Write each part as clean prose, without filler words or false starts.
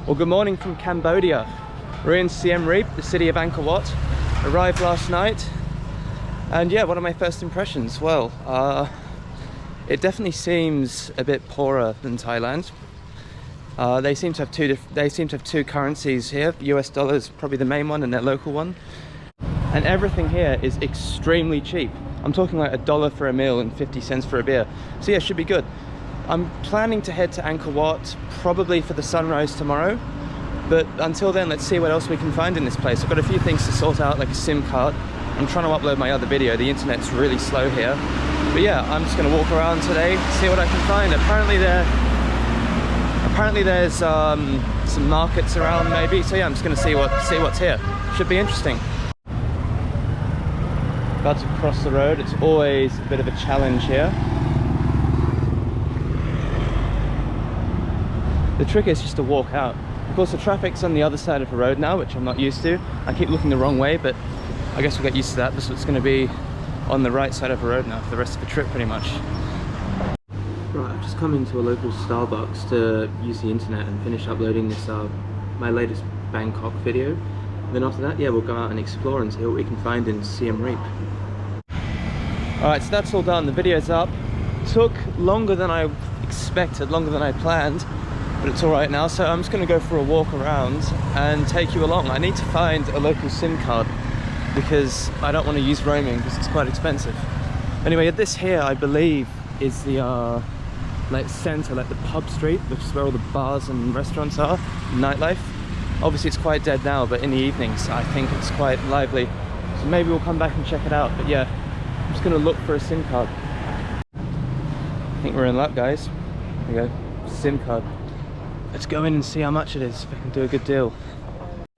Well, good morning from Cambodia. We're in Siem Reap, the city of Angkor Wat. Arrived last night, and yeah, what are my first impressions? Well, it definitely seems a bit poorer than Thailand. They seem to have two currencies here. US dollar is probably the main one and their local one. And everything here is extremely cheap. I'm talking like $1 for a meal and 50 cents for a beer. So yeah, should be good. I'm planning to head to Angkor Wat probably for the sunrise tomorrow. But until then, let's see what else we can find in this place. I've got a few things to sort out, like a SIM card. I'm trying to upload my other video. The internet's really slow here. But yeah, I'm just gonna walk around today, see what I can find. Apparently there's some markets around maybe. So yeah, I'm just gonna see what's here. Should be interesting. About to cross the road. It's always a bit of a challenge here. The trick is just to walk out. Of course, the traffic's on the other side of the road now, which I'm not used to. I keep looking the wrong way, but I guess we'll get used to that. This is going to be on the right side of the road now for the rest of the trip, pretty much. Right, I've just come into a local Starbucks to use the internet and finish uploading this, my latest Bangkok video. And then after that, yeah, we'll go out and explore and see what we can find in Siem Reap. Alright, so that's all done. The video's up. Took longer than I expected, longer than I planned. But it's all right now, so I'm just going to go for a walk around and take you along. I need to find a local SIM card because I don't want to use roaming because it's quite expensive. Anyway, this here, I believe, is the like center, like the pub street, which is where all the bars and restaurants are, nightlife. Obviously, it's quite dead now, but in the evenings, I think it's quite lively. So maybe we'll come back and check it out. But yeah, I'm just going to look for a SIM card. I think we're in luck, guys. There we go, SIM card. Let's go in and see how much it is, if I can do a good deal.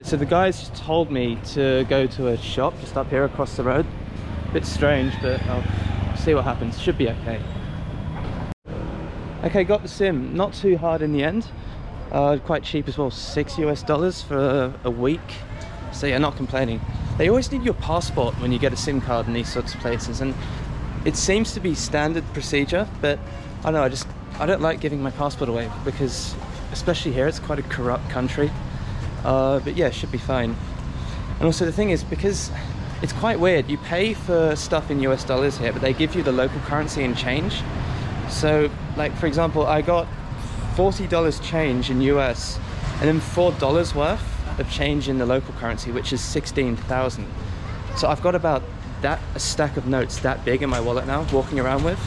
So the guys just told me to go to a shop just up here across the road. A bit strange, but I'll see what happens. Should be okay. Okay, got the SIM. Not too hard in the end. Quite cheap as well, $6 US for a week. So yeah, not complaining. They always need your passport when you get a SIM card in these sorts of places, and it seems to be standard procedure, but I don't know, I don't like giving my passport away because especially here, it's quite a corrupt country. But yeah, it should be fine. And also the thing is, because it's quite weird, you pay for stuff in US dollars here, but they give you the local currency in change. So, like for example, I got $40 change in US, and then $4 worth of change in the local currency, which is 16,000. So I've got about a stack of notes that big in my wallet now, walking around with,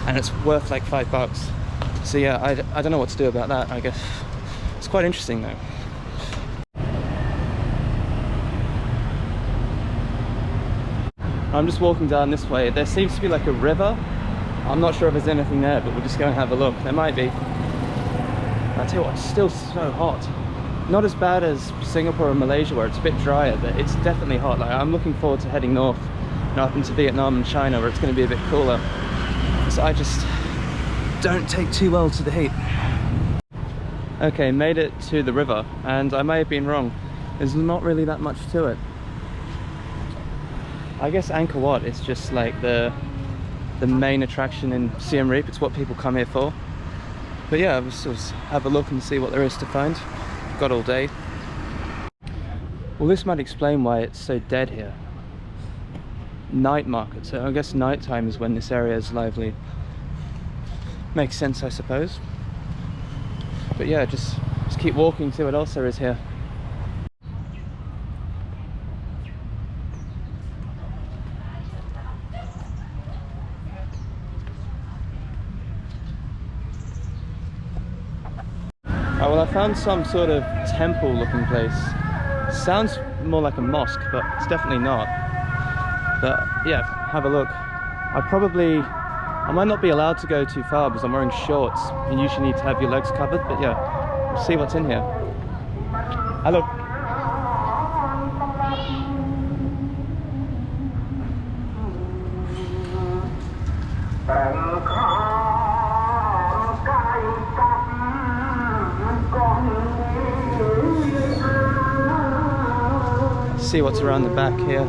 and it's worth like $5. So yeah, I don't know what to do about that, I guess. It's quite interesting though. I'm just walking down this way. There seems to be like a river. I'm not sure if there's anything there, but we'll just go and have a look. There might be. I tell you what, it's still so hot. Not as bad as Singapore or Malaysia where it's a bit drier, but it's definitely hot. Like, I'm looking forward to heading north and up into Vietnam and China where it's going to be a bit cooler. So I just don't take too well to the heat. Okay, made it to the river, and I may have been wrong. There's not really that much to it. I guess Angkor Wat is just like the main attraction in Siem Reap. It's what people come here for. But yeah, we'll just have a look and see what there is to find. Got all day. Well, this might explain why it's so dead here. Night market, so I guess nighttime is when this area is lively. Makes sense, I suppose. But yeah, just keep walking, see what else there is here. Right, well, I found some sort of temple looking place. Sounds more like a mosque, but it's definitely not. But yeah, have a look. I might not be allowed to go too far because I'm wearing shorts. You usually need to have your legs covered, but yeah, we'll see what's in here. Hello. See what's around the back here.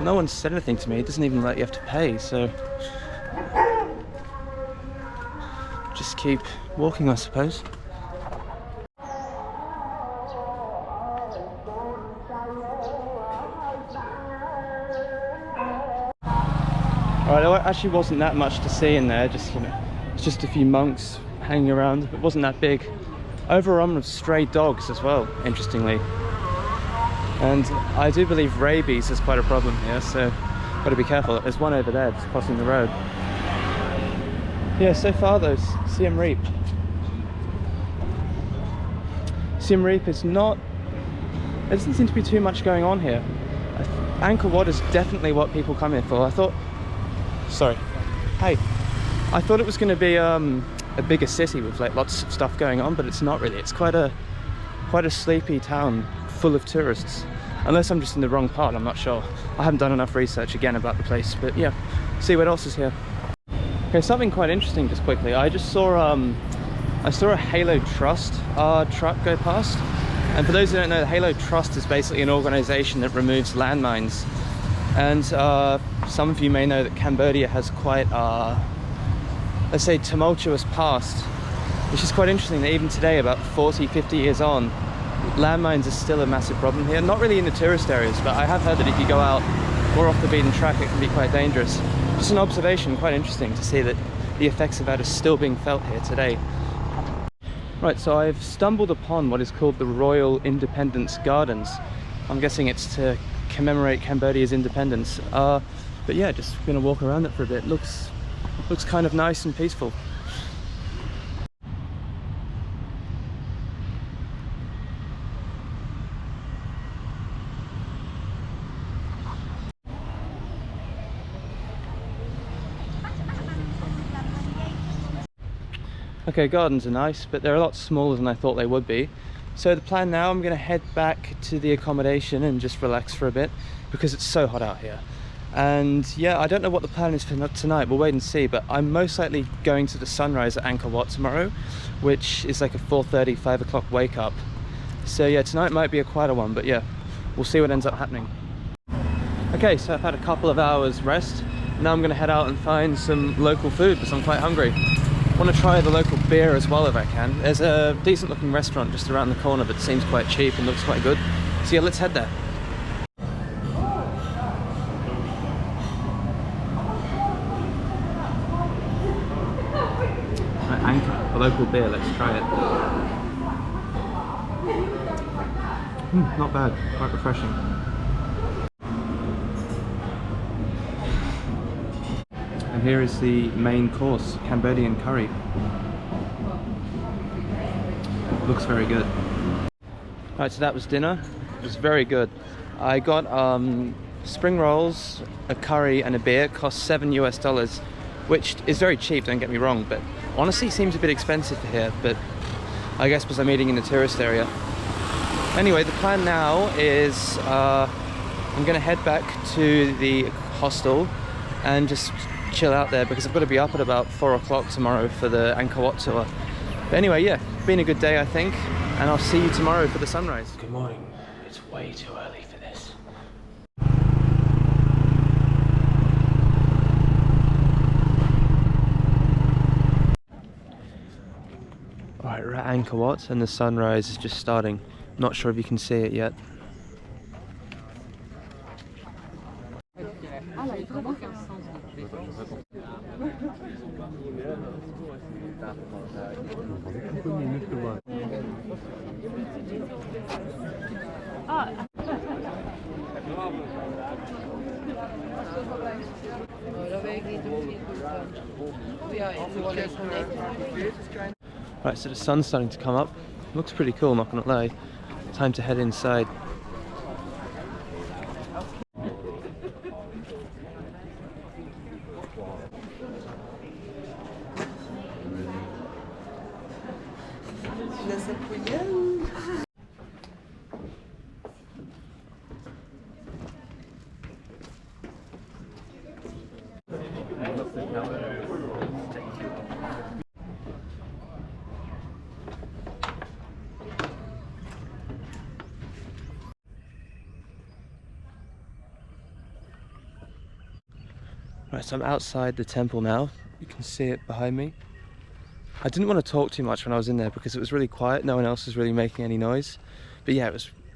no one said anything to me. It doesn't even let you have to pay, so just keep walking, I suppose. Alright, there actually wasn't that much to see in there, just, you know, it's just a few monks hanging around. It wasn't that big. Overrun with stray dogs as well, interestingly. And I do believe rabies is quite a problem here, so got to be careful. There's one over there just crossing the road. Yeah, so far though, Siem Reap. Siem Reap is not... there doesn't seem to be too much going on here. Angkor Wat is definitely what people come here for. I thought... sorry. Hey. I thought it was going to be a bigger city with like lots of stuff going on, but it's not really. It's quite a sleepy town full of tourists. Unless I'm just in the wrong part, I'm not sure. I haven't done enough research again about the place, but yeah. See what else is here. Okay, something quite interesting just quickly. I just saw a Halo Trust truck go past. And for those who don't know, the Halo Trust is basically an organization that removes landmines. And some of you may know that Cambodia has quite, let's say, tumultuous past, which is quite interesting that even today, about 40, 50 years on, landmines are still a massive problem here. Not really in the tourist areas, but I have heard that if you go out more off the beaten track, it can be quite dangerous. Just an observation, quite interesting to see that the effects of that are still being felt here today. Right, so I've stumbled upon what is called the Royal Independence Gardens. I'm guessing it's to commemorate Cambodia's independence. But yeah, just gonna walk around it for a bit. Looks kind of nice and peaceful. Okay, gardens are nice, but they're a lot smaller than I thought they would be. So the plan now, I'm gonna head back to the accommodation and just relax for a bit because it's so hot out here. And yeah, I don't know what the plan is for tonight, we'll wait and see, but I'm most likely going to the sunrise at Angkor Wat tomorrow, which is like a 4:30, 5 o'clock wake up. So yeah, tonight might be a quieter one, but yeah, we'll see what ends up happening. Okay, so I've had a couple of hours rest. Now I'm gonna head out and find some local food because I'm quite hungry. I want to try the local beer as well if I can. There's a decent looking restaurant just around the corner that seems quite cheap and looks quite good. So yeah, let's head there. Right, Angkor, the local beer, let's try it. Not bad, quite refreshing. And here is the main course, Cambodian curry. Looks very good. Right, so that was dinner. It was very good. I got spring rolls, a curry and a beer. Cost $7 US, which is very cheap, don't get me wrong, but honestly seems a bit expensive for here, but I guess because I'm eating in the tourist area. Anyway, the plan now is I'm gonna head back to the hostel and just chill out there because I've got to be up at about 4 o'clock tomorrow for the Angkor Wat tour. But anyway, yeah, been a good day I think, and I'll see you tomorrow for the sunrise. Good morning. It's way too early for this. Alright, we're at Angkor Wat and the sunrise is just starting. Not sure if you can see it yet. Right, so the sun's starting to come up. Looks pretty cool, not gonna lie. Time to head inside. Right, so I'm outside the temple now. You can see it behind me. I didn't want to talk too much when I was in there because it was really quiet. No one else was really making any noise. But yeah,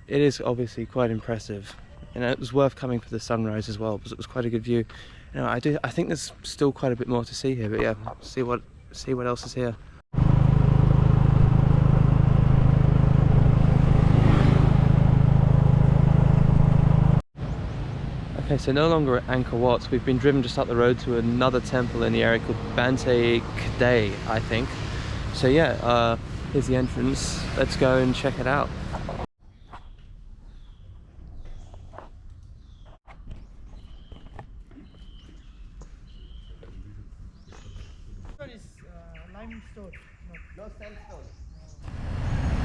it is obviously quite impressive. You know, it was worth coming for the sunrise as well because it was quite a good view. You know, I think there's still quite a bit more to see here, but yeah, see what else is here. Okay, so no longer at Angkor Wat. We've been driven just up the road to another temple in the area called Bante Kadai, I think. So yeah, here's the entrance. Let's go and check it out.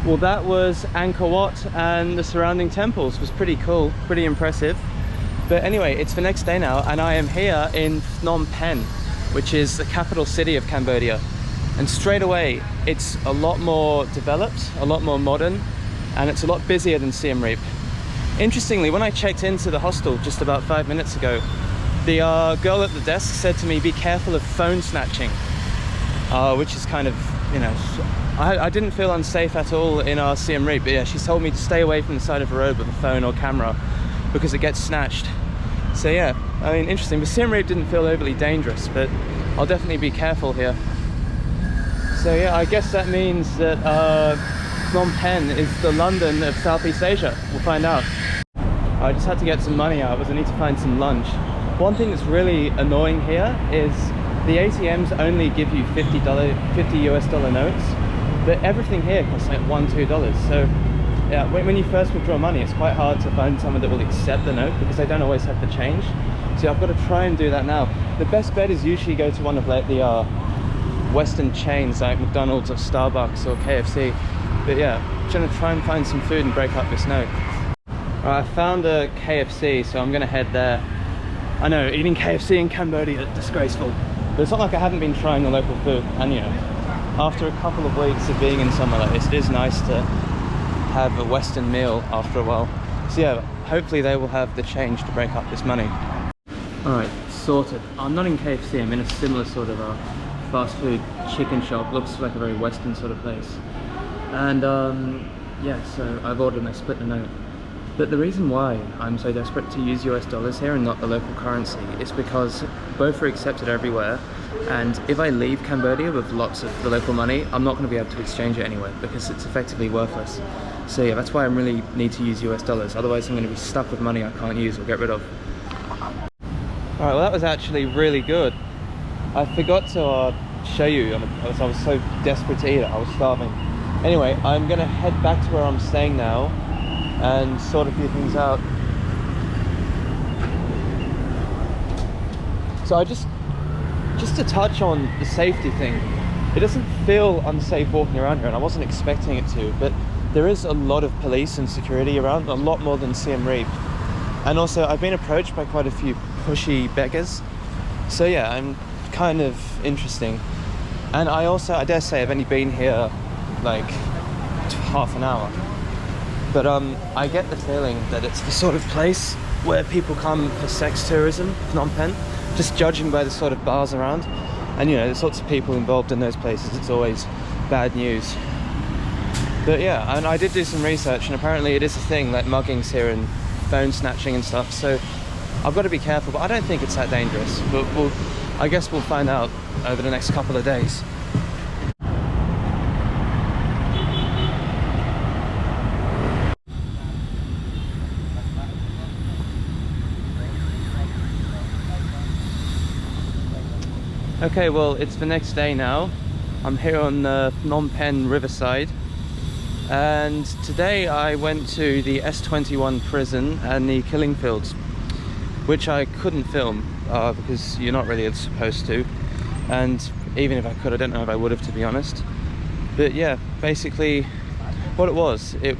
Well, that was Angkor Wat, and the surrounding temples was pretty cool, pretty impressive. But anyway, it's the next day now, and I am here in Phnom Penh, which is the capital city of Cambodia. And straight away, it's a lot more developed, a lot more modern, and it's a lot busier than Siem Reap. Interestingly, when I checked into the hostel just about 5 minutes ago, the girl at the desk said to me, be careful of phone snatching, which is kind of, you know, I didn't feel unsafe at all in our Siem Reap, but yeah, she told me to stay away from the side of the road with a phone or camera because it gets snatched. So yeah, I mean, interesting, but Siem Reap didn't feel overly dangerous, but I'll definitely be careful here. So yeah, I guess that means that Phnom Penh is the London of Southeast Asia. We'll find out. I just had to get some money out because I need to find some lunch. One thing that's really annoying here is the ATMs only give you $50 US dollar notes, but everything here costs like $1-2. So yeah, when you first withdraw money, it's quite hard to find someone that will accept the note because they don't always have the change. So I've got to try and do that now. The best bet is usually go to one of like the Western chains like McDonald's or Starbucks or KFC. But yeah, I'm going to try and find some food and break up this note. Alright, I found a KFC, so I'm going to head there. I know, eating KFC in Cambodia is disgraceful. But it's not like I haven't been trying the local food. And you know, after a couple of weeks of being in somewhere like this, it is nice to have a Western meal after a while. So yeah, hopefully they will have the change to break up this money. Alright, sorted. I'm not in KFC, I'm in a similar sort of fast food chicken shop. Looks like a very Western sort of place. And yeah, so I've ordered and I split the note. But the reason why I'm so desperate to use US dollars here and not the local currency is because both are accepted everywhere, and if I leave Cambodia with lots of the local money, I'm not going to be able to exchange it anywhere because it's effectively worthless. So yeah, that's why I really need to use US dollars, otherwise I'm going to be stuck with money I can't use or get rid of. Alright, well that was actually really good. I forgot to show you because I was so desperate to eat it, I was starving. Anyway, I'm going to head back to where I'm staying now and sort a few things out. So I just to touch on the safety thing, it doesn't feel unsafe walking around here, and I wasn't expecting it to, but there is a lot of police and security around, a lot more than Siem Reap. And also I've been approached by quite a few pushy beggars. So yeah, I'm kind of interesting. And I dare say I've only been here like half an hour. But I get the feeling that it's the sort of place where people come for sex tourism, Phnom Penh, just judging by the sort of bars around. And you know, the sorts of people involved in those places, it's always bad news. But yeah, and I did do some research, and apparently it is a thing, like muggings here and phone snatching and stuff, so I've got to be careful, but I don't think it's that dangerous. But I guess we'll find out over the next couple of days. Okay, well, it's the next day now. I'm here on the Phnom Penh riverside, and today I went to the S21 prison and the killing fields, which I couldn't film because you're not really supposed to, and even if I could, I don't know if I would have, to be honest. But yeah, basically what it was the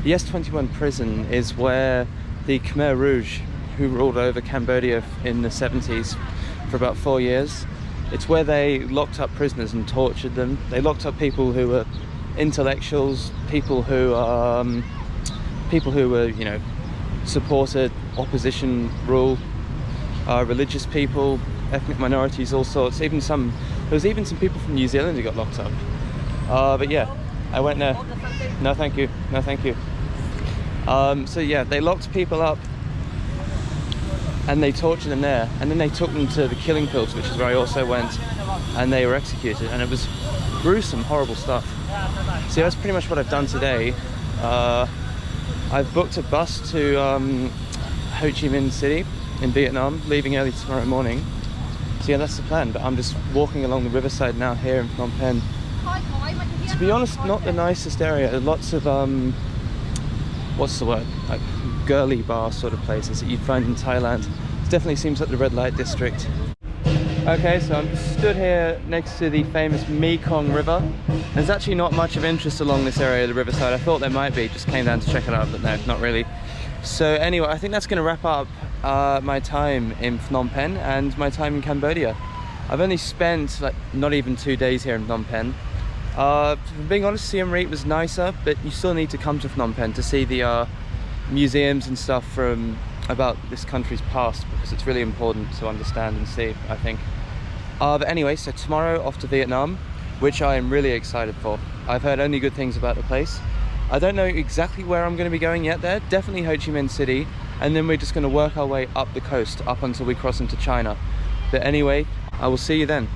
S21 prison is where the Khmer Rouge, who ruled over Cambodia in the 70s for about 4 years, it's where they locked up prisoners and tortured them. They locked up people who were intellectuals, people who were, you know, supported opposition rule. religious people, ethnic minorities, all sorts. There was even some people from New Zealand who got locked up. But yeah, I went there. No thank you, no thank you. So yeah, they locked people up and they tortured them there, and then they took them to the killing fields, which is where I also went, and they were executed, and it was gruesome, horrible stuff. So that's pretty much what I've done today. I've booked a bus to Ho Chi Minh City in Vietnam, leaving early tomorrow morning. So yeah, that's the plan, but I'm just walking along the riverside now here in Phnom Penh. To be honest, not the nicest area. Lots of what's the word, like girly bar sort of places that you'd find in Thailand. It definitely seems like the red light district. Okay, so I'm stood here next to the famous Mekong River. There's actually not much of interest along this area of the riverside. I thought there might be, just came down to check it out, but no, not really. So anyway, I think that's going to wrap up my time in Phnom Penh and my time in Cambodia. I've only spent like not even 2 days here in Phnom Penh. For being honest, Siem Reap was nicer, but you still need to come to Phnom Penh to see the museums and stuff from about this country's past, because it's really important to understand and see, I think. But anyway, so tomorrow off to Vietnam, which I am really excited for. I've heard only good things about the place. I don't know exactly where I'm going to be going yet there, definitely Ho Chi Minh City, and then we're just going to work our way up the coast, up until we cross into China. But anyway, I will see you then.